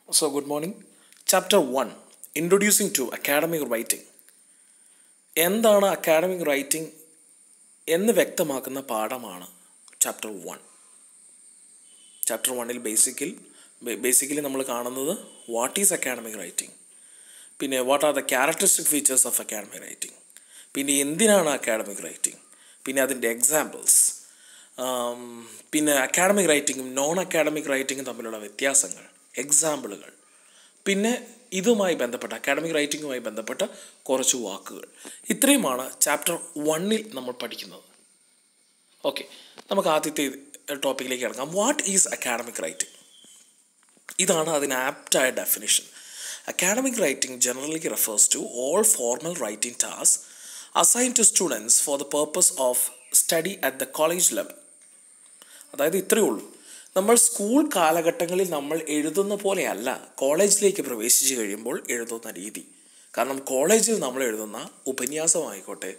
So, good morning. Chapter 1 Introducing to Academic Writing. എന്താണ് academic writing എന്ന് വ്യക്തമാക്കുന്ന പാഠമാണ് ചാപ്റ്റർ 1. ചാപ്റ്റർ 1-ൽ ബേസിക്കലി നമ്മൾ കാണുന്നത് വാട്ട് ഈസ് അക്കാഡമിക് റൈറ്റിംഗ്, പിന്നെ what are the characteristic features of academic writing, പിന്നെ എന്തിനാണ് അക്കാഡമിക് റൈറ്റിംഗ്, പിന്നെ അതിൻ്റെ എക്സാമ്പിൾസ്, പിന്നെ അക്കാഡമിക് റൈറ്റിങ്ങും നോൺ അക്കാഡമിക് റൈറ്റിങ്ങും തമ്മിലുള്ള വ്യത്യാസങ്ങൾ, എക്സാമ്പിളുകൾ, പിന്നെ ഇതുമായി ബന്ധപ്പെട്ട അക്കാഡമിക് റൈറ്റിങ്ങുമായി ബന്ധപ്പെട്ട കുറച്ച് വാക്കുകൾ. ഇത്രയുമാണ് ചാപ്റ്റർ 1-ൽ നമ്മൾ പഠിക്കുന്നത്. ഓക്കെ, നമുക്ക് ആദ്യത്തെ ടോപ്പിക്കിലേക്ക് കിടക്കാം. What is academic writing? ഇതാണ് അതിന് ആപ്റ്റായ definition. Academic writing generally refers to all formal writing task assigned to students for the purpose of study at the college level. അതായത് ഇത്രയേ ഉള്ളൂ. നമ്മൾ സ്കൂൾ കാലഘട്ടങ്ങളിൽ നമ്മൾ എഴുതുന്ന പോലെയല്ല കോളേജിലേക്ക് പ്രവേശിച്ച് കഴിയുമ്പോൾ എഴുതുന്ന രീതി. കാരണം കോളേജിൽ നമ്മൾ എഴുതുന്ന ഉപന്യാസമായിക്കോട്ടെ,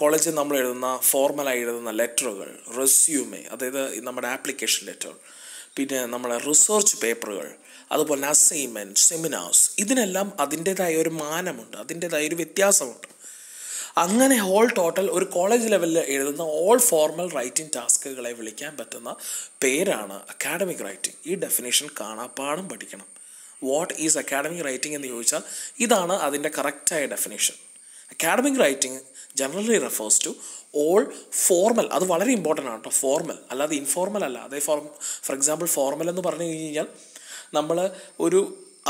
കോളേജിൽ നമ്മൾ എഴുതുന്ന ഫോർമലായി എഴുതുന്ന ലെറ്ററുകൾ, റെസ്യൂമെ, അതായത് നമ്മുടെ ആപ്ലിക്കേഷൻ ലെറ്റർ, പിന്നെ നമ്മുടെ റിസർച്ച് പേപ്പറുകൾ, അതുപോലെ അസൈൻമെൻറ്റ്, സെമിനാർസ്, ഇതിനെല്ലാം അതിൻ്റേതായ ഒരു മാനമുണ്ട്, അതിൻ്റേതായ ഒരു വ്യത്യാസമുണ്ട്. അങ്ങനെ ഹോൾ ടോട്ടൽ ഒരു കോളേജ് ലെവലിൽ എഴുതുന്ന ഓൾ ഫോർമൽ റൈറ്റിംഗ് ടാസ്കുകളെ വിളിക്കാൻ പറ്റുന്ന പേരാണ് അക്കാഡമിക് റൈറ്റിംഗ്. ഈ ഡെഫിനേഷൻ കാണാപ്പാഠം പഠിക്കണം. വാട്ട് ഈസ് അക്കാഡമിക് റൈറ്റിംഗ് എന്ന് ചോദിച്ചാൽ ഇതാണ് അതിൻ്റെ കറക്റ്റായ definition. Academic writing generally refers to all formal, അത് വളരെ ഇമ്പോർട്ടൻ്റ് ആണ് കേട്ടോ, ഫോർമൽ അല്ലാതെ ഇൻഫോർമൽ അല്ല. അതേ ഫോർ എക്സാമ്പിൾ ഫോർമൽ എന്ന് പറഞ്ഞു കഴിഞ്ഞാൽ നമ്മൾ ഒരു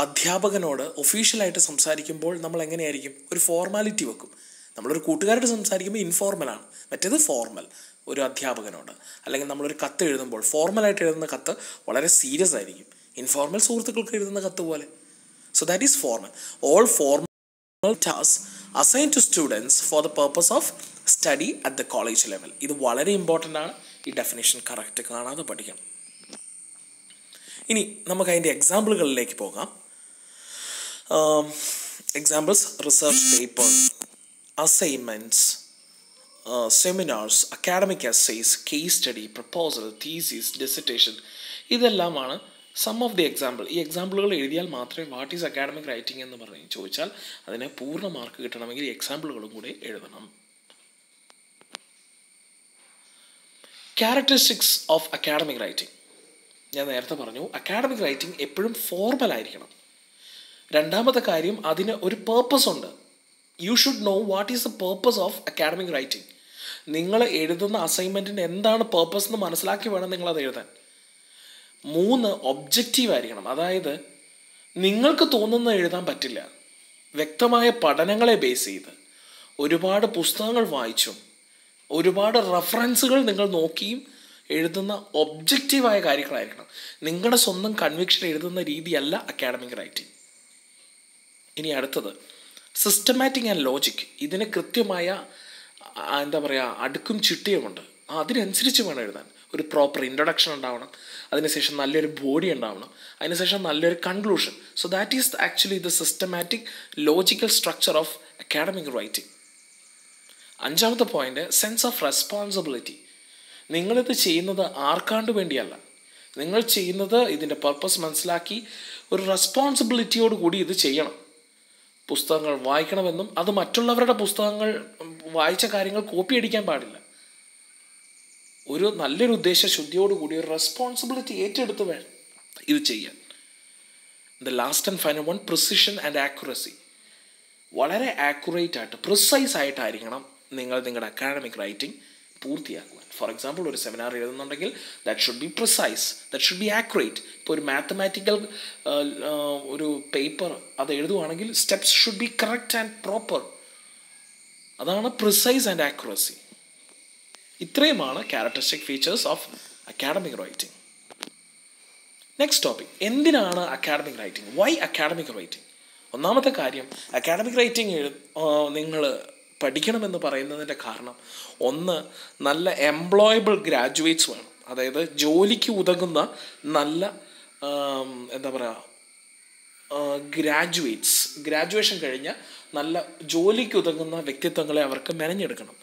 അധ്യാപകനോട് ഒഫീഷ്യലായിട്ട് സംസാരിക്കുമ്പോൾ നമ്മൾ എങ്ങനെയായിരിക്കും, ഒരു ഫോർമാലിറ്റി വെക്കും. നമ്മളൊരു കൂട്ടുകാരോട് സംസാരിക്കുമ്പോൾ ഇൻഫോർമലാണ്, മറ്റേത് ഫോർമൽ. ഒരു അധ്യാപകനോട് അല്ലെങ്കിൽ നമ്മളൊരു കത്ത് എഴുതുമ്പോൾ ഫോർമലായിട്ട് എഴുതുന്ന കത്ത് വളരെ സീരിയസ് ആയിരിക്കും, ഇൻഫോർമൽ സുഹൃത്തുക്കൾക്ക് എഴുതുന്ന കത്ത് പോലെ. So that is formal. All formal task assign to students for the purpose of study at the college level. ഇത് വളരെ ഇമ്പോർട്ടൻ്റ് ആണ്. ഈ ഡെഫിനേഷൻ കറക്റ്റ് കാണാതെ പഠിക്കണം. ഇനി നമുക്ക് അതിൻ്റെ എക്സാമ്പിളുകളിലേക്ക് പോകാം. Examples: research paper, assignments, seminars, academic essays, case study, proposal, thesis, dissertation, ഇതെല്ലാമാണ് സം ഓഫ് ദി എക്സാമ്പിൾ. ഈ എക്സാമ്പിളുകൾ എഴുതിയാൽ മാത്രമേ വാട്ട് ഈസ് അക്കാഡമിക് റൈറ്റിംഗ് എന്ന് പറഞ്ഞ് ചോദിച്ചാൽ അതിന് പൂർണ്ണ മാർക്ക് കിട്ടണമെങ്കിൽ ഈ എക്സാമ്പിളുകളും കൂടി എഴുതണം. Characteristics of academic writing. ഞാൻ നേരത്തെ പറഞ്ഞു, അക്കാഡമിക് റൈറ്റിംഗ് എപ്പോഴും ഫോർമൽ ആയിരിക്കണം. രണ്ടാമത്തെ കാര്യം, അതിന് ഒരു പേർപ്പസ് ഉണ്ട്. U should no what is the purpose of academic writing. നിങ്ങൾ എഴുതുന്ന അസൈൻമെൻറ്റിന് എന്താണ് പേർപ്പസ് എന്ന് മനസ്സിലാക്കി വേണം നിങ്ങളത് എഴുതാൻ. 3, ഒബ്ജക്റ്റീവ് ആയിരിക്കണം. അതായത് നിങ്ങൾക്ക് തോന്നുന്നത് എഴുതാൻ പറ്റില്ല. വ്യക്തമായ പഠനങ്ങളെ ബേസ് ചെയ്ത് ഒരുപാട് പുസ്തകങ്ങൾ വായിച്ചും ഒരുപാട് റെഫറൻസുകൾ നിങ്ങൾ നോക്കിയും എഴുതുന്ന ഒബ്ജക്റ്റീവായ കാര്യങ്ങളായിരിക്കണം. നിങ്ങളുടെ സ്വന്തം കൺവിക്ഷൻ എഴുതുന്ന രീതിയല്ല അക്കാഡമിക് റൈറ്റിംഗ്. ഇനി അടുത്തത് സിസ്റ്റമാറ്റിക് ആൻഡ് ലോജിക്. ഇതിന് കൃത്യമായ അടുക്കും ചിട്ടയുമുണ്ട്. അതിനനുസരിച്ച് വേണം എഴുതാൻ. ഒരു പ്രോപ്പർ ഇൻട്രൊഡക്ഷൻ ഉണ്ടാവണം, അതിനുശേഷം നല്ലൊരു ബോഡി ഉണ്ടാവണം, അതിനുശേഷം നല്ലൊരു conclusion. So that is actually the systematic logical structure of academic writing. 5ാമത്തെ പോയിന്റ്, സെൻസ് ഓഫ് റെസ്പോൺസിബിലിറ്റി. നിങ്ങളിത് ചെയ്യുന്നത് ആർക്കാണ്ട് വേണ്ടിയല്ല, നിങ്ങൾ ചെയ്യുന്നത് ഇതിൻ്റെ പർപ്പസ് മനസ്സിലാക്കി ഒരു റെസ്പോൺസിബിലിറ്റിയോട് കൂടി ഇത് ചെയ്യണം. പുസ്തകങ്ങൾ വായിക്കണമെന്നും അത് മറ്റുള്ളവരുടെ പുസ്തകങ്ങൾ വായിച്ച കാര്യങ്ങൾ കോപ്പി അടിക്കാൻ പാടില്ല. ഒരു നല്ലൊരു ഉദ്ദേശശുദ്ധിയോടുകൂടി ഒരു റെസ്പോൺസിബിലിറ്റി ഏറ്റെടുത്ത് വേണം ഇത് ചെയ്യാൻ. The last and final one, precision and accuracy. വളരെ ആക്യുറേറ്റ് ആയിട്ട് പ്രിസൈസ് ആയിട്ടായിരിക്കണം നിങ്ങൾ നിങ്ങളുടെ അക്കാഡമിക് റൈറ്റിംഗ് പൂർത്തിയാക്കുവാൻ. ഫോർ എക്സാമ്പിൾ, ഒരു സെമിനാർ എഴുതുന്നുണ്ടെങ്കിൽ that should be precise, that should be accurate. ഇപ്പോൾ ഒരു മാത്തമാറ്റിക്കൽ ഒരു പേപ്പർ അത് എഴുതുവാണെങ്കിൽ steps should be correct and proper. അതാണ് പ്രിസൈസ് ആൻഡ് ആക്യുറസി. ഇത്രയുമാണ് characteristic features of academic writing. Next topic, എന്തിനാണ് academic writing? Why academic writing? ഒന്നാമത്തെ കാര്യം, അക്കാഡമിക് റൈറ്റിംഗ് നിങ്ങൾ പഠിക്കണമെന്ന് പറയുന്നതിൻ്റെ കാരണം, ഒന്ന്, നല്ല എംപ്ലോയബിൾ ഗ്രാജുവേറ്റ്സ് വേണം. അതായത് ജോലിക്ക് ഉതകുന്ന നല്ല ഗ്രാജുവേഷൻ കഴിഞ്ഞ നല്ല ജോലിക്ക് ഉതകുന്ന വ്യക്തിത്വങ്ങളെ അവർക്ക് മെനഞ്ഞെടുക്കണം.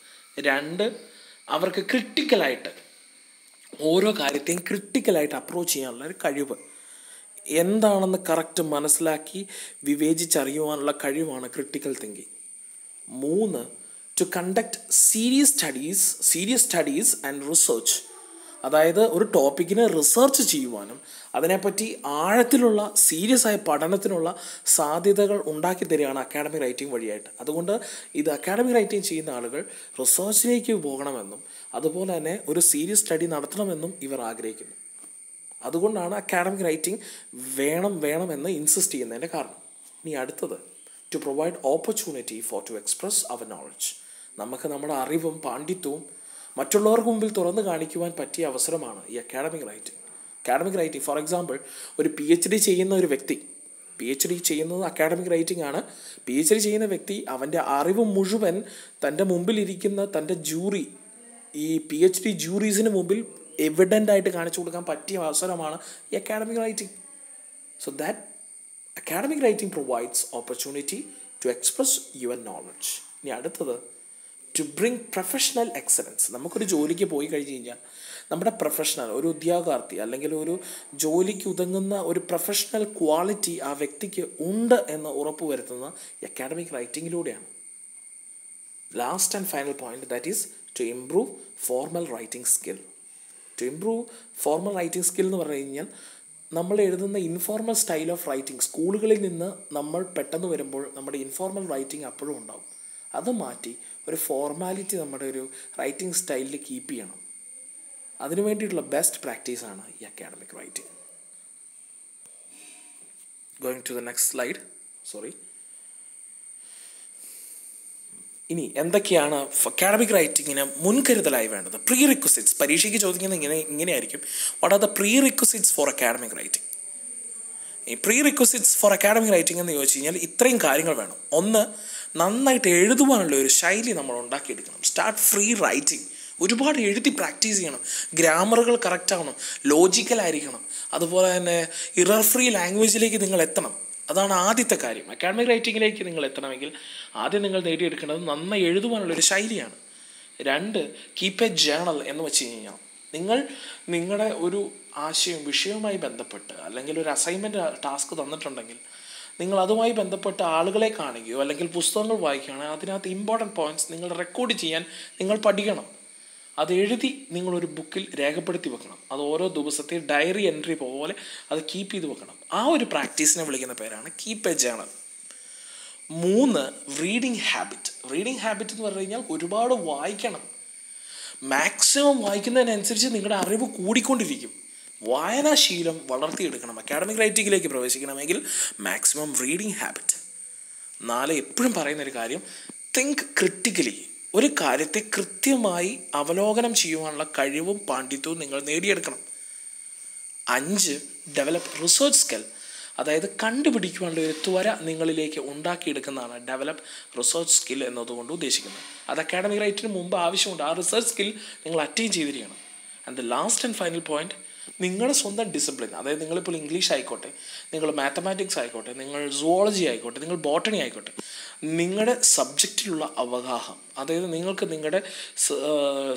2, അവർക്ക് ക്രിട്ടിക്കലായിട്ട് ഓരോ കാര്യത്തെയും ക്രിട്ടിക്കലായിട്ട് അപ്രോച്ച് ചെയ്യാനുള്ള ഒരു കഴിവ്. എന്താണെന്ന് കറക്റ്റ് മനസ്സിലാക്കി വിവേചിച്ചറിയുവാനുള്ള കഴിവാണ് critical thinking. 3, to conduct serious studies and research. അതായത് ഒരു ടോപ്പിക്കിനെ റിസർച്ച് ചെയ്യുവാനും അതിനെപ്പറ്റി ആഴത്തിലുള്ള സീരിയസ് ആയ പഠനത്തിനുള്ള സാധ്യതകൾ ഉണ്ടാക്കി തരികയാണ് അക്കാഡമിക് റൈറ്റിംഗ് വഴിയായിട്ട്. അതുകൊണ്ട് ഇത് അക്കാഡമിക് റൈറ്റിംഗ് ചെയ്യുന്ന ആളുകൾ റിസർച്ചിലേക്ക് പോകണമെന്നും അതുപോലെ തന്നെ ഒരു സീരിയസ് സ്റ്റഡി നടത്തണമെന്നും ഇവർ ആഗ്രഹിക്കുന്നു. അതുകൊണ്ടാണ് അക്കാഡമിക് റൈറ്റിംഗ് വേണമെന്ന് ഇൻസിസ്റ്റ് ചെയ്യുന്നതിൻ്റെ കാരണം. ഇനി അടുത്തത്, to provide opportunity to express our knowledge. നമുക്ക് നമ്മുടെ അറിവും പാണ്ഡിത്യവും മറ്റുള്ളവർക്ക് മുമ്പിൽ തുറന്നു കാണിക്കുവാൻ പറ്റിയ അവസരമാണ് ഈ അക്കാഡമിക് റൈറ്റിംഗ്. ഫോർ എക്സാമ്പിൾ, ഒരു PhD ചെയ്യുന്ന ഒരു വ്യക്തി, PhD ചെയ്യുന്നത് അക്കാഡമിക് റൈറ്റിംഗ് ആണ്. PhD ചെയ്യുന്ന വ്യക്തി അവൻ്റെ അറിവ് മുഴുവൻ തൻ്റെ മുമ്പിലിരിക്കുന്ന തൻ്റെ ഈ PhD ജൂറീസിന് മുമ്പിൽ എവിഡൻ്റ് ആയിട്ട് കാണിച്ചു കൊടുക്കാൻ പറ്റിയ അവസരമാണ് ഈ academic writing. So that academic writing provides opportunity to express your knowledge. ഇനി അടുത്തത്, ടു ബ്രിങ് പ്രൊഫഷണൽ എക്സലൻസ്. നമുക്കൊരു ജോലിക്ക് പോയി കഴിഞ്ഞ് കഴിഞ്ഞാൽ നമ്മുടെ പ്രൊഫഷണൽ, ഒരു ഉദ്യോഗാർത്ഥി അല്ലെങ്കിൽ ഒരു ജോലിക്ക് ഉതങ്ങുന്ന ഒരു പ്രൊഫഷണൽ ക്വാളിറ്റി ആ വ്യക്തിക്ക് ഉണ്ട് എന്ന് ഉറപ്പ് വരുത്തുന്ന അക്കാഡമിക് റൈറ്റിങ്ങിലൂടെയാണ്. Last and final point, that is to improve formal writing skill. എന്ന് പറഞ്ഞു കഴിഞ്ഞാൽ നമ്മൾ എഴുതുന്ന ഇൻഫോർമൽ സ്റ്റൈൽ ഓഫ് റൈറ്റിംഗ്, സ്കൂളുകളിൽ നിന്ന് നമ്മൾ പെട്ടെന്ന് വരുമ്പോൾ നമ്മുടെ ഇൻഫോർമൽ റൈറ്റിംഗ് അപ്പോഴും ഉണ്ടാവും. അത് മാറ്റി ഒരു ഫോർമാലിറ്റി നമ്മുടെ ഒരു റൈറ്റിംഗ് സ്റ്റൈലിൽ കീപ്പ് ചെയ്യണം. അതിനു വേണ്ടിയിട്ടുള്ള ബെസ്റ്റ് പ്രാക്ടീസാണ് ഈ academic writing. Going to the next slide. ഇനി എന്തൊക്കെയാണ് അക്കാഡമിക് റൈറ്റിങ്ങിന് മുൻകരുതലായി വേണ്ടത്? Prerequisites. പരീക്ഷയ്ക്ക് ചോദിക്കുന്നത് ഇങ്ങനെയായിരിക്കും, what are the prerequisites for academic writing? ഈ prerequisites for academic writing എന്ന് ചോദിച്ചു കഴിഞ്ഞാൽ ഇത്രയും കാര്യങ്ങൾ വേണം. 1, നന്നായിട്ട് എഴുതുവാനുള്ള ഒരു ശൈലി നമ്മൾ ഉണ്ടാക്കിയെടുക്കണം. Start free writing. ഒരുപാട് എഴുതി പ്രാക്ടീസ് ചെയ്യണം. ഗ്രാമറുകൾ കറക്റ്റ് ആവണം, ലോജിക്കലായിരിക്കണം. അതുപോലെ തന്നെ ഇറർ ഫ്രീ ലാംഗ്വേജിലേക്ക് നിങ്ങൾ എത്തണം. അതാണ് ആദ്യത്തെ കാര്യം. അക്കാഡമിക് റൈറ്റിങ്ങിലേക്ക് നിങ്ങൾ എത്തണമെങ്കിൽ ആദ്യം നിങ്ങൾ നേടിയെടുക്കേണ്ടത് നന്നായി എഴുതുവാനുള്ളൊരു ശൈലിയാണ്. 2, കീപ്പ് എ ജേണൽ എന്ന് വെച്ച് കഴിഞ്ഞാൽ നിങ്ങളുടെ ഒരു വിഷയവുമായി ബന്ധപ്പെട്ട് അല്ലെങ്കിൽ ഒരു അസൈൻമെൻറ്റ് ടാസ്ക് തന്നിട്ടുണ്ടെങ്കിൽ നിങ്ങൾ അതുമായി ബന്ധപ്പെട്ട ആളുകളെ കാണുകയോ അല്ലെങ്കിൽ പുസ്തകങ്ങൾ വായിക്കുകയാണെങ്കിൽ അതിനകത്ത് ഇമ്പോർട്ടൻറ്റ് പോയിൻറ്റ്സ് നിങ്ങൾ റെക്കോർഡ് ചെയ്യാൻ നിങ്ങൾ പഠിക്കണം. അത് എഴുതി നിങ്ങളൊരു ബുക്കിൽ രേഖപ്പെടുത്തി വെക്കണം. അത് ഓരോ ദിവസത്തെ ഡയറി എൻട്രി പോലെ അത് കീപ്പ് ചെയ്ത് വെക്കണം. ആ ഒരു പ്രാക്ടീസിനെ വിളിക്കുന്ന പേരാണ് keep A journal. 3, reading habit എന്ന് പറഞ്ഞു കഴിഞ്ഞാൽ ഒരുപാട് വായിക്കണം. മാക്സിമം വായിക്കുന്നതിനനുസരിച്ച് നിങ്ങളുടെ അറിവ് കൂടിക്കൊണ്ടിരിക്കും. വായനാശീലം വളർത്തിയെടുക്കണം. അക്കാഡമിക് റൈറ്റിങ്ങിലേക്ക് പ്രവേശിക്കണമെങ്കിൽ മാക്സിമം റീഡിങ് ഹാബിറ്റ്. 4, എപ്പോഴും പറയുന്നൊരു കാര്യം, തിങ്ക് ക്രിട്ടിക്കലി. ഒരു കാര്യത്തെ കൃത്യമായി അവലോകനം ചെയ്യുവാനുള്ള കഴിവും പാണ്ഡിത്യവും നിങ്ങൾ നേടിയെടുക്കണം. 5, ഡെവലപ്പ് റിസർച്ച് സ്കിൽ. അതായത് കണ്ടുപിടിക്കുവാനുള്ള ഒരു ത്വര നിങ്ങളിലേക്ക് ഉണ്ടാക്കിയെടുക്കുന്നതാണ് ഡെവലപ്പ് റിസർച്ച് സ്കിൽ എന്നതുകൊണ്ട് ഉദ്ദേശിക്കുന്നത്. അത് അക്കാഡമിക് റൈറ്റിന് മുമ്പ് ആവശ്യമുണ്ട്. ആ റിസർച്ച് സ്കിൽ നിങ്ങൾ അറ്റൈൻ ചെയ്തിരിക്കണം. And the last and final point, നിങ്ങളുടെ സ്വന്തം ഡിസിപ്ലിൻ. അതായത് നിങ്ങളിപ്പോൾ ഇംഗ്ലീഷ് ആയിക്കോട്ടെ, നിങ്ങൾ മാത്തമാറ്റിക്സ് ആയിക്കോട്ടെ, നിങ്ങൾ സുവോളജി ആയിക്കോട്ടെ, നിങ്ങൾ ബോട്ടണി ആയിക്കോട്ടെ, നിങ്ങളുടെ സബ്ജക്റ്റിലുള്ള അവഗാഹം, അതായത് നിങ്ങൾക്ക് നിങ്ങളുടെ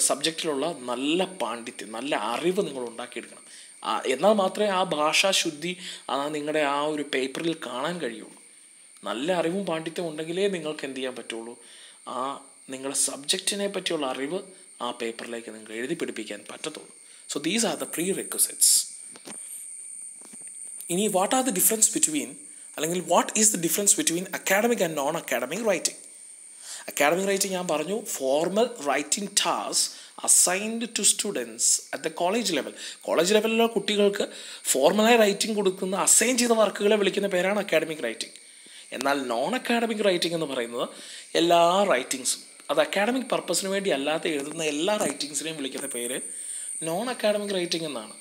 സബ്ജക്റ്റിലുള്ള നല്ല പാണ്ഡിത്യം, നല്ല അറിവ് നിങ്ങൾ ഉണ്ടാക്കിയെടുക്കണം. എന്നാൽ മാത്രമേ ആ ഭാഷാശുദ്ധി നിങ്ങളുടെ ആ ഒരു പേപ്പറിൽ കാണാൻ കഴിയുള്ളൂ. നല്ല അറിവും പാണ്ഡിത്യവും ഉണ്ടെങ്കിലേ നിങ്ങൾക്ക് എന്ത് ചെയ്യാൻ പറ്റുള്ളൂ, നിങ്ങളുടെ സബ്ജക്റ്റിനെ പറ്റിയുള്ള അറിവ് ആ പേപ്പറിലേക്ക് നിങ്ങൾ എഴുതി പിടിപ്പിക്കാൻ പറ്റത്തുള്ളൂ. So these are the prerequisites. ഇനി what is the difference between academic and non-academic writing? Academic writing ഞാൻ പറഞ്ഞു, formal writing tasks assigned to students at the college level. College ലെവലിലുള്ള കുട്ടികൾക്ക് ഫോർമലായി റൈറ്റിംഗ് കൊടുക്കുന്ന അസൈൻ ചെയ്ത വർക്കുകളെ വിളിക്കുന്ന പേരാണ് അക്കാഡമിക് റൈറ്റിംഗ്. എന്നാൽ നോൺ അക്കാഡമിക് റൈറ്റിംഗ് എന്ന് പറയുന്നത് എല്ലാ റൈറ്റിങ്സും, അത് അക്കാഡമിക് പർപ്പസിന് വേണ്ടി അല്ലാതെ എഴുതുന്ന എല്ലാ റൈറ്റിങ്സിനെയും വിളിക്കുന്ന പേര് നോൺ അക്കാഡമിക് റൈറ്റിംഗ് എന്നാണ്.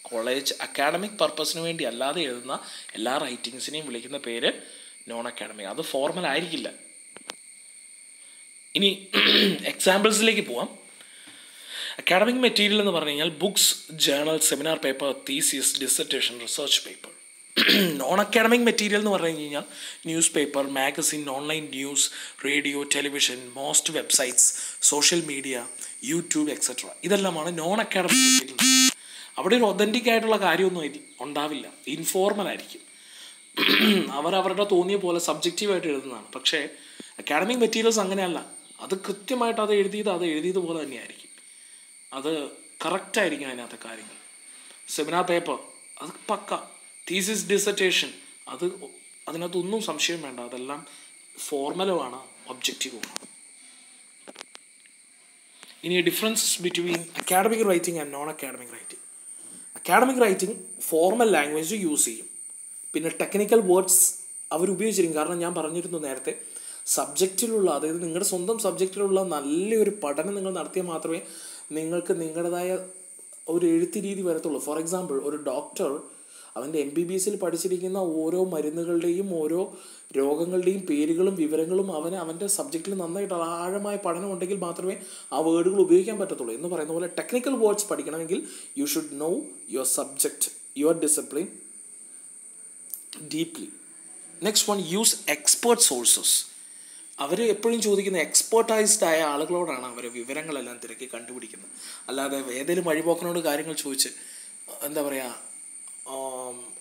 കോളേജ് അക്കാഡമിക് പർപ്പസിന് വേണ്ടി അല്ലാതെ എഴുതുന്ന എല്ലാ റൈറ്റിങ്സിനെയും വിളിക്കുന്ന പേര് നോൺ അക്കാഡമിക്. അത് ഫോർമൽ ആയിരിക്കില്ല. ഇനി എക്സാമ്പിൾസിലേക്ക് പോവാം. അക്കാഡമിക് മെറ്റീരിയൽ എന്ന് പറഞ്ഞു കഴിഞ്ഞാൽ books, journal, seminar paper, thesis, dissertation, research paper. Non academic material എന്ന് പറഞ്ഞു കഴിഞ്ഞാൽ news paper, magazine, online news, radio, television, most websites, social media, YouTube etcetera. ഇതെല്ലാമാണ് നോൺ അക്കാഡമിക് മെറ്റീരിയൽ. അവിടെ ഒരു ഒതൻറ്റിക് ആയിട്ടുള്ള കാര്യമൊന്നും ഉണ്ടാവില്ല, ഇൻഫോർമൽ ആയിരിക്കും. അവരവരുടെ തോന്നിയ പോലെ സബ്ജക്റ്റീവായിട്ട് എഴുതുന്നതാണ്. പക്ഷേ അക്കാഡമിക് മെറ്റീരിയൽസ് അങ്ങനെയല്ല. അത് കൃത്യമായിട്ട് അത് എഴുതിയത് പോലെ തന്നെയായിരിക്കും. അത് കറക്റ്റായിരിക്കും അതിനകത്തെ കാര്യങ്ങൾ. സെമിനാർ പേപ്പർ അത് പക്ക, തീസിസ് ഡിസർട്ടേഷൻ അതിനകത്തൊന്നും സംശയം വേണ്ട, അതെല്ലാം ഫോർമലുമാണ്, ഒബ്ജക്റ്റീവുമാണ്. ഇനി differences between academic writing and non academic writing. Academic writing formal language use ചെയ്യും, പിന്നെ ടെക്നിക്കൽ വേർഡ്സ് അവരുപയോഗിച്ചിരിക്കും. കാരണം ഞാൻ പറഞ്ഞിരുന്നു നേരത്തെ, സബ്ജക്റ്റിലുള്ള, അതായത് നിങ്ങളുടെ സ്വന്തം സബ്ജക്റ്റിലുള്ള നല്ലൊരു പഠനം നിങ്ങൾ നടത്തിയാൽ മാത്രമേ നിങ്ങൾക്ക് നിങ്ങളുടേതായ ഒരു എഴുത്ത് രീതി വരത്തുള്ളൂ. ഫോർ എക്സാമ്പിൾ, ഒരു ഡോക്ടർ അവൻ്റെ MBBSൽ പഠിച്ചിരിക്കുന്ന ഓരോ മരുന്നുകളുടെയും ഓരോ രോഗങ്ങളുടെയും പേരുകളും വിവരങ്ങളും അവൻ്റെ സബ്ജക്റ്റിൽ നന്നായിട്ട് ആഴമായ പഠനം ഉണ്ടെങ്കിൽ മാത്രമേ ആ വേർഡുകൾ ഉപയോഗിക്കാൻ പറ്റത്തുള്ളൂ. എന്ന് പറയുന്ന പോലെ ടെക്നിക്കൽ വേർഡ്സ് പഠിക്കണമെങ്കിൽ you should know your subject, your discipline deeply. Next one, use expert sources. അവർ എപ്പോഴും ചോദിക്കുന്ന എക്സ്പേർട്ടൈസ്ഡ് ആയ ആളുകളോടാണ് അവർ വിവരങ്ങളെല്ലാം തിരക്കി കണ്ടുപിടിക്കുന്നത്. അല്ലാതെ ഏതെങ്കിലും വഴിപോക്കനോട് കാര്യങ്ങൾ ചോദിച്ച് എന്താ പറയുക,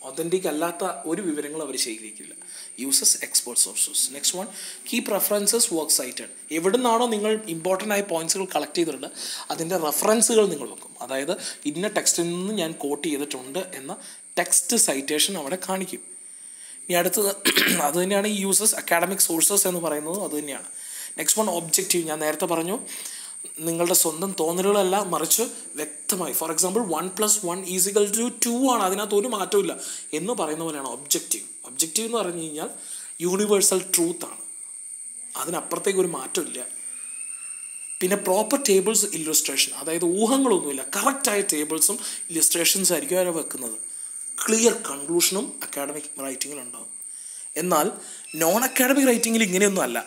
ഒതൻറ്റിക് അല്ലാത്ത ഒരു വിവരങ്ങളും അവർ ശേഖരിക്കില്ല. Uses expert sources. Next one, keep references work cited. എവിടെ നിന്നാണോ നിങ്ങൾ ഇമ്പോർട്ടൻ്റ് ആയ പോയിന്റ്സുകൾ കളക്ട് ചെയ്തിട്ടുണ്ട് അതിൻ്റെ റെഫറൻസുകൾ നിങ്ങൾ വെക്കും. അതായത് ഇന്ന ടെക്സ്റ്റിൽ നിന്ന് ഞാൻ കോട്ട് ചെയ്തിട്ടുണ്ട് എന്ന ടെക്സ്റ്റ് സൈറ്റേഷൻ അവിടെ കാണിക്കും. ഇനി അടുത്തത് അത് തന്നെയാണ് ഈ യൂസസ് അക്കാഡമിക് സോഴ്സസ് എന്ന് പറയുന്നത്, അത് തന്നെയാണ്. Next one, objective. ഞാൻ നേരത്തെ പറഞ്ഞു, നിങ്ങളുടെ സ്വന്തം തോന്നലുകളല്ല, മറിച്ച് വ്യക്തമായി, ഫോർ എക്സാമ്പിൾ 1+1 = 2 ആണ്, അതിനകത്ത് ഒരു മാറ്റവും ഇല്ല എന്ന് പറയുന്ന പോലെയാണ് ഒബ്ജക്റ്റീവ്. ഒബ്ജക്റ്റീവ് എന്ന് പറഞ്ഞു കഴിഞ്ഞാൽ യൂണിവേഴ്സൽ ട്രൂത്താണ്, അതിനപ്പുറത്തേക്ക് ഒരു മാറ്റമില്ല. പിന്നെ പ്രോപ്പർ ടേബിൾസ്, ഇല്ലുസ്ട്രേഷൻ, അതായത് ഊഹങ്ങളൊന്നുമില്ല, കറക്റ്റായ ടേബിൾസും ഇല്ലുസ്ട്രേഷൻസ് ആയിരിക്കും അവർ വെക്കുന്നത്. ക്ലിയർ കൺക്ലൂഷനും അക്കാഡമിക് റൈറ്റിങ്ങിലുണ്ടാകും. എന്നാൽ നോൺ അക്കാഡമിക് റൈറ്റിങ്ങിൽ ഇങ്ങനെയൊന്നും അല്ല.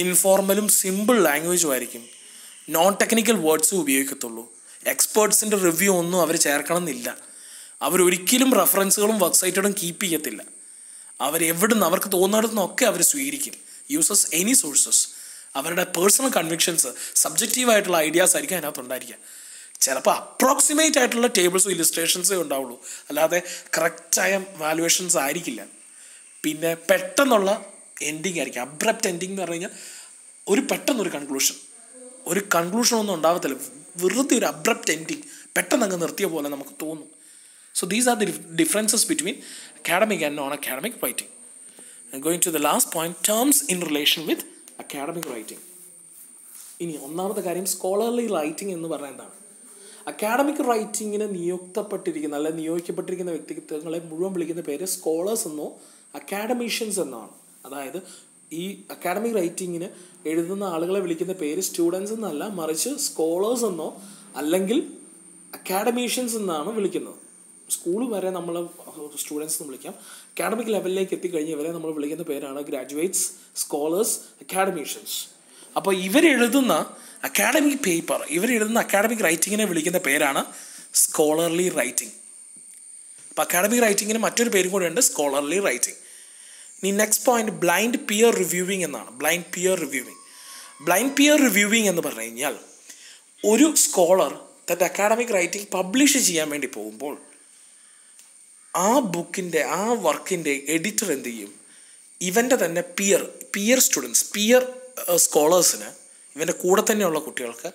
ഇൻഫോർമലും സിമ്പിൾ ലാംഗ്വേജും ആയിരിക്കും. നോൺ ടെക്നിക്കൽ വേർഡ്സും ഉപയോഗിക്കത്തുള്ളൂ. എക്സ്പേർട്സിൻ്റെ റിവ്യൂ ഒന്നും അവർ ചേർക്കണം എന്നില്ല. അവരൊരിക്കലും റെഫറൻസുകളും വെബ്സൈറ്റുകളും കീപ്പ് ചെയ്യത്തില്ല. അവരെവിടുന്ന് അവർക്ക് തോന്നുന്നിടത്തുനിന്നൊക്കെ അവർ സ്വീകരിക്കും. Uses any sources. അവരുടെ പേഴ്സണൽ കൺവിക്ഷൻസ്, സബ്ജക്റ്റീവായിട്ടുള്ള ഐഡിയാസ് ആയിരിക്കും അതിനകത്തുണ്ടായിരിക്കുക. ചിലപ്പോൾ അപ്രോക്സിമേറ്റ് ആയിട്ടുള്ള ടേബിൾസും ഇല്ലുസ്ട്രേഷൻസേ ഉണ്ടാവുള്ളൂ, അല്ലാതെ കറക്റ്റായ വാലുവേഷൻസ് ആയിരിക്കില്ല. പിന്നെ പെട്ടെന്നുള്ള എൻഡിങ് ആയിരിക്കും, അബ്രപ്റ്റ് എൻഡിങ് എന്ന് പറഞ്ഞു കഴിഞ്ഞാൽ ഒരു പെട്ടെന്നൊരു കൺക്ലൂഷൻ ഒന്നും ഉണ്ടാകത്തില്ല, വെറുതെ ഒരു അബ്രപ്റ്റ് എൻഡിങ്, പെട്ടെന്ന് അങ്ങ് നിർത്തിയ പോലെ നമുക്ക് തോന്നും. So these are the differences between academic and non academic writing. Going to the last point, terms in relation with academic writing. ഇനി ഒന്നാമത്തെ കാര്യം, സ്കോളർലി റൈറ്റിംഗ് എന്ന് പറഞ്ഞാൽ എന്താണ്? അക്കാഡമിക് റൈറ്റിങ്ങിന് നിയോഗിക്കപ്പെട്ടിരിക്കുന്ന വ്യക്തിത്വങ്ങളെ മുഴുവൻ വിളിക്കുന്ന പേര് സ്കോളേഴ്സ് എന്നോ അക്കാഡമീഷ്യൻസ് എന്നാണ്. അതായത് ഈ അക്കാഡമിക് റൈറ്റിങ്ങിന് എഴുതുന്ന ആളുകളെ വിളിക്കുന്ന പേര് സ്റ്റുഡൻസ് എന്നല്ല, മറിച്ച് സ്കോളേഴ്സ് എന്നോ അല്ലെങ്കിൽ അക്കാഡമീഷ്യൻസ് എന്നാണ് വിളിക്കുന്നത്. സ്കൂൾ വരെ നമ്മൾ സ്റ്റുഡൻസ് എന്ന് വിളിക്കാം. അക്കാഡമിക് ലെവലിലേക്ക് എത്തിക്കഴിഞ്ഞ് ഇവരെ നമ്മൾ വിളിക്കുന്ന പേരാണ് ഗ്രാജുവേറ്റ്സ്, സ്കോളേഴ്സ്, അക്കാഡമീഷ്യൻസ്. അപ്പോൾ ഇവരെഴുതുന്ന അക്കാഡമിക് പേപ്പർ, ഇവരെഴുതുന്ന അക്കാഡമിക് റൈറ്റിങ്ങിനെ വിളിക്കുന്ന പേരാണ് സ്കോളർലി റൈറ്റിംഗ്. അപ്പോൾ അക്കാഡമിക് റൈറ്റിങ്ങിന് മറ്റൊരു പേരും കൂടെ ഉണ്ട്, സ്കോളർലി റൈറ്റിംഗ്. ഇനി next point, blind peer reviewing എന്നാണ്. ബ്ലൈൻഡ് പിയർ റിവ്യൂവിംഗ് എന്ന് പറഞ്ഞു കഴിഞ്ഞാൽ ഒരു സ്കോളർ തൻ്റെ അക്കാഡമിക് റൈറ്റിംഗ് പബ്ലിഷ് ചെയ്യാൻ വേണ്ടി പോകുമ്പോൾ ആ ബുക്കിൻ്റെ, ആ വർക്കിൻ്റെ എഡിറ്റർ എന്ത് ചെയ്യും? ഇവൻ്റെ തന്നെ പിയർ സ്റ്റുഡൻസ്, പിയർ സ്കോളേഴ്സിന്, ഇവൻ്റെ കൂടെ തന്നെയുള്ള കുട്ടികൾക്ക്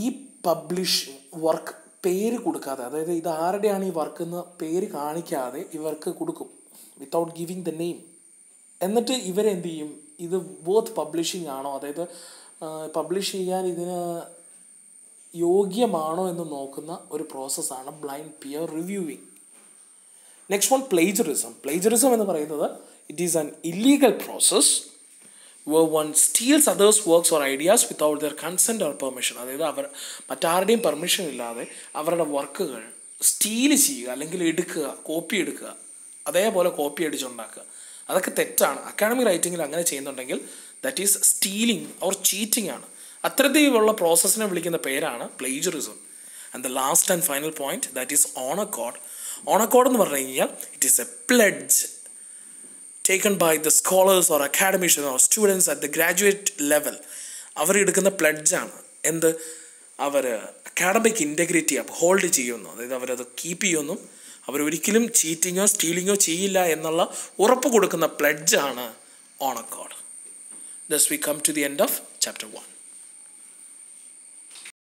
ഈ പബ്ലിഷ് വർക്ക് പേര് കൊടുക്കാതെ, അതായത് ഇത് ആരുടെയാണ് ഈ വർക്ക് എന്ന് പേര് കാണിക്കാതെ ഇവർക്ക് കൊടുക്കും, വിത്തൗട്ട് ഗിവിങ് ദ നെയിം. എന്നിട്ട് ഇവരെന്ത് ചെയ്യും? ഇത് വർത്ത് പബ്ലിഷിംഗ് ആണോ, അതായത് പബ്ലിഷ് ചെയ്യാൻ ഇതിന് യോഗ്യമാണോ എന്ന് നോക്കുന്ന ഒരു പ്രോസസ്സാണ് blind peer reviewing. Next one, plagiarism എന്ന് പറയുന്നത് it is an illegal process where one steals others' works or ideas without their consent or permission. അതായത് മറ്റാരുടെയും പെർമിഷൻ ഇല്ലാതെ അവരുടെ വർക്കുകൾ സ്റ്റീൽ ചെയ്യുക, അല്ലെങ്കിൽ കോപ്പി എടുക്കുക, അതേപോലെ കോപ്പി അടിച്ചുണ്ടാക്കുക. അതൊക്കെ തെറ്റാണ്. അക്കാഡമിക് റൈറ്റിങ്ങിൽ അങ്ങനെ ചെയ്യുന്നുണ്ടെങ്കിൽ that is stealing or cheating ആണ്. അത്തരത്തിലുള്ള പ്രോസസ്സിനെ വിളിക്കുന്ന പേരാണ് plagiarism. And the last and final point, that is honour code. Honour code എന്ന് പറഞ്ഞു കഴിഞ്ഞാൽ it is a pledge taken by the scholars or academicians or students at the graduate level. അവർ എടുക്കുന്ന പ്ലെഡ്ജാണ്. അവർ academic integrity uphold ചെയ്യുന്നു, അതായത് അവരത് keep ചെയ്യുന്നു, അവരൊരിക്കലും ചീറ്റിങ്ങോ സ്റ്റീലിങ്ങോ ചെയ്യില്ല എന്നുള്ള ഉറപ്പ് കൊടുക്കുന്ന പ്ലെഡ്ജാണ് on accord. Thus we come to the end of chapter 1.